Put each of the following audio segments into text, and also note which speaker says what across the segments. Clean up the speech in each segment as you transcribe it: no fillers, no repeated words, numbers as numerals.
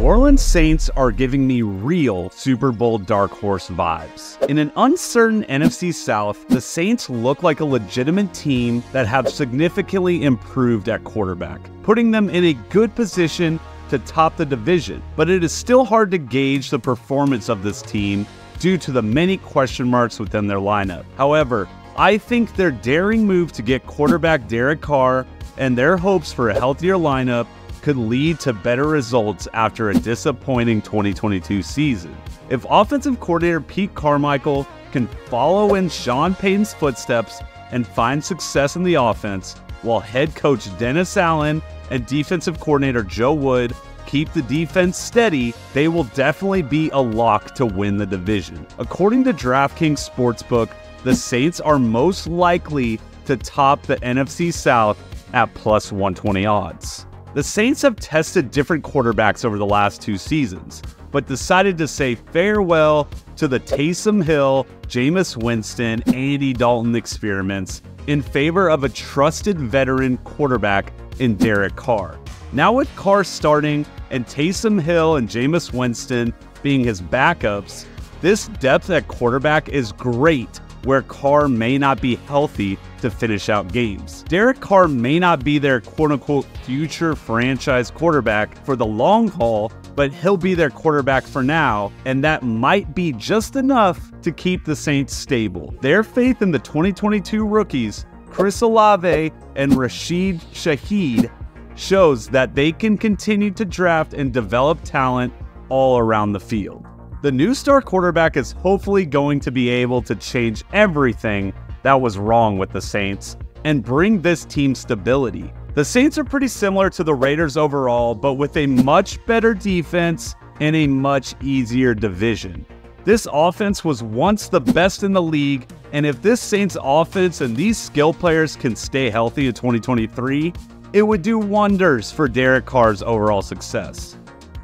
Speaker 1: Orleans Saints are giving me real Super Bowl dark horse vibes. In an uncertain NFC South, the Saints look like a legitimate team that have significantly improved at quarterback, putting them in a good position to top the division. But it is still hard to gauge the performance of this team due to the many question marks within their lineup. However, I think their daring move to get quarterback Derek Carr and their hopes for a healthier lineup could lead to better results after a disappointing 2022 season. If offensive coordinator Pete Carmichael can follow in Sean Payton's footsteps and find success in the offense, while head coach Dennis Allen and defensive coordinator Joe Wood keep the defense steady, they will definitely be a lock to win the division. According to DraftKings Sportsbook, the Saints are most likely to top the NFC South at plus 120 odds. The Saints have tested different quarterbacks over the last 2 seasons, but decided to say farewell to the Taysom Hill, Jameis Winston, Andy Dalton experiments in favor of a trusted veteran quarterback in Derek Carr. Now with Carr starting and Taysom Hill and Jameis Winston being his backups, this depth at quarterback is great where Carr may not be healthy to finish out games. Derek Carr may not be their quote-unquote future franchise quarterback for the long haul, but he'll be their quarterback for now, and that might be just enough to keep the Saints stable. Their faith in the 2022 rookies, Chris Olave and Rashid Shaheed, shows that they can continue to draft and develop talent all around the field. The new star quarterback is hopefully going to be able to change everything that was wrong with the Saints and bring this team stability. The Saints are pretty similar to the Raiders overall, but with a much better defense and a much easier division. This offense was once the best in the league, and if this Saints offense and these skill players can stay healthy in 2023, it would do wonders for Derek Carr's overall success.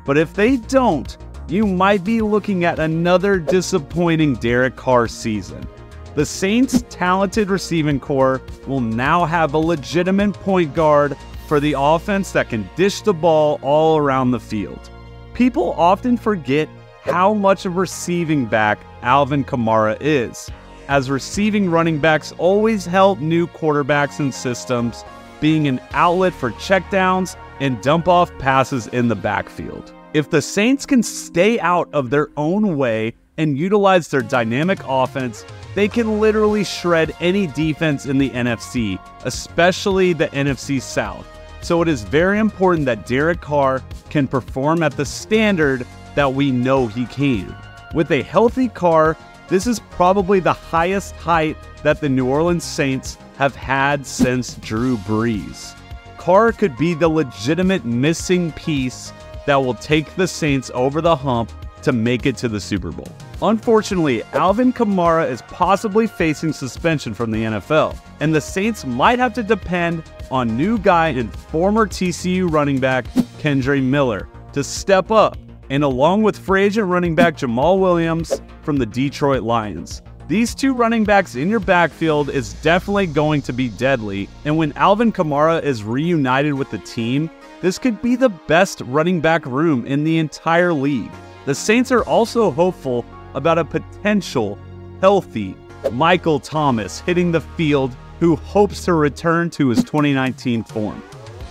Speaker 1: But if they don't, you might be looking at another disappointing Derek Carr season. The Saints' talented receiving core will now have a legitimate point guard for the offense that can dish the ball all around the field. People often forget how much of a receiving back Alvin Kamara is, as receiving running backs always help new quarterbacks and systems, being an outlet for checkdowns and dump-off passes in the backfield. If the Saints can stay out of their own way and utilize their dynamic offense, they can literally shred any defense in the NFC, especially the NFC South. So it is very important that Derek Carr can perform at the standard that we know he can. With a healthy Carr, this is probably the highest height that the New Orleans Saints have had since Drew Brees. Carr could be the legitimate missing piece that will take the Saints over the hump to make it to the Super Bowl. Unfortunately, Alvin Kamara is possibly facing suspension from the NFL, and the Saints might have to depend on new guy and former TCU running back Kendre Miller to step up, and along with free agent running back Jamal Williams from the Detroit Lions. These two running backs in your backfield is definitely going to be deadly, and when Alvin Kamara is reunited with the team, this could be the best running back room in the entire league. The Saints are also hopeful about a potential healthy Micheal Thomas hitting the field, who hopes to return to his 2019 form.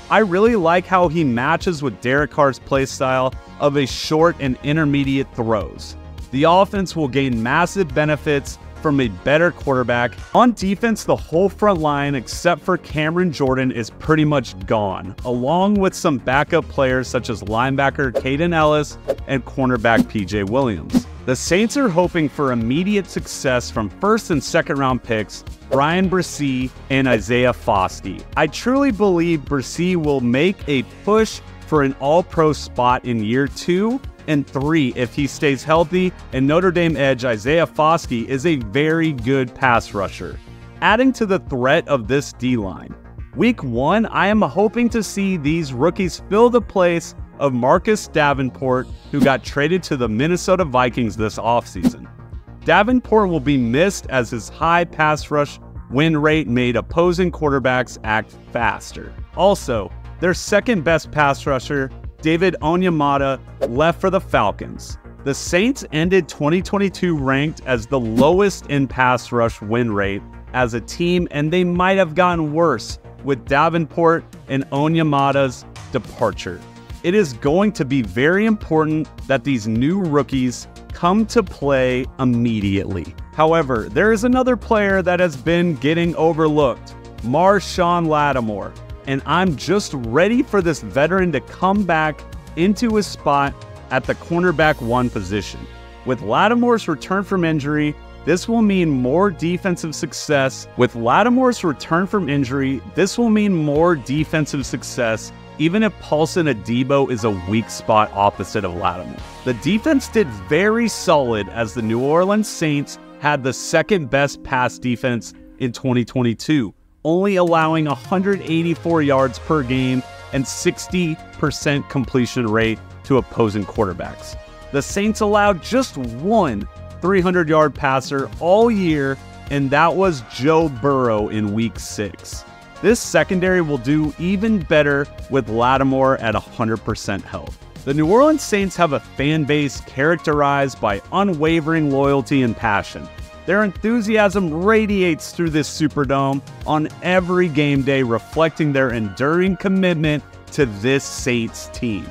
Speaker 1: I really like how he matches with Derek Carr's play style of a short and intermediate throws. The offense will gain massive benefits from a better quarterback. On defense, the whole front line except for Cameron Jordan is pretty much gone, along with some backup players such as linebacker Caden Ellis and cornerback PJ Williams. The Saints are hoping for immediate success from first and second round picks Bryan Bresee and Isaiah Foskey. I truly believe Bresee will make a push for an all-pro spot in year 2 and 3 if he stays healthy, and Notre Dame edge Isaiah Foskey is a very good pass rusher. Adding to the threat of this D-line, Week 1, I am hoping to see these rookies fill the place of Marcus Davenport, who got traded to the Minnesota Vikings this offseason. Davenport will be missed as his high pass rush win rate made opposing quarterbacks act faster. Also, their second best pass rusher, David Onyemata left for the Falcons. The Saints ended 2022 ranked as the lowest in pass rush win rate as a team, and they might have gotten worse with Davenport and Onyemata's departure. It is going to be very important that these new rookies come to play immediately. However, there is another player that has been getting overlooked, Marshon Lattimore, and I'm just ready for this veteran to come back into his spot at the cornerback 1 position. With Lattimore's return from injury, this will mean more defensive success. Even if Paulson Adebo is a weak spot opposite of Lattimore. The defense did very solid as the New Orleans Saints had the second best pass defense in 2022, only allowing 184 yards per game and 60% completion rate to opposing quarterbacks. The Saints allowed just one 300-yard passer all year, and that was Joe Burrow in Week 6. This secondary will do even better with Lattimore at 100% health. The New Orleans Saints have a fan base characterized by unwavering loyalty and passion. Their enthusiasm radiates through this Superdome on every game day, reflecting their enduring commitment to this Saints team.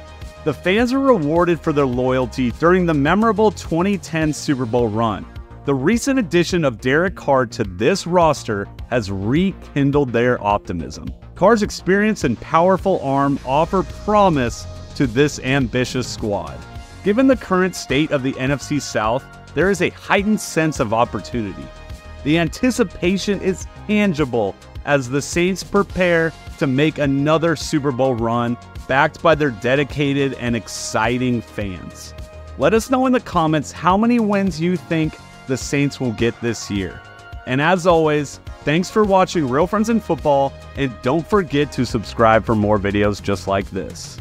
Speaker 1: The fans are rewarded for their loyalty during the memorable 2010 Super Bowl run. The recent addition of Derek Carr to this roster has rekindled their optimism. Carr's experience and powerful arm offer promise to this ambitious squad. Given the current state of the NFC South, there is a heightened sense of opportunity. The anticipation is tangible as the Saints prepare to make another Super Bowl run backed by their dedicated and exciting fans. Let us know in the comments how many wins you think the Saints will get this year. And as always, thanks for watching Real Friends in Football, and don't forget to subscribe for more videos just like this.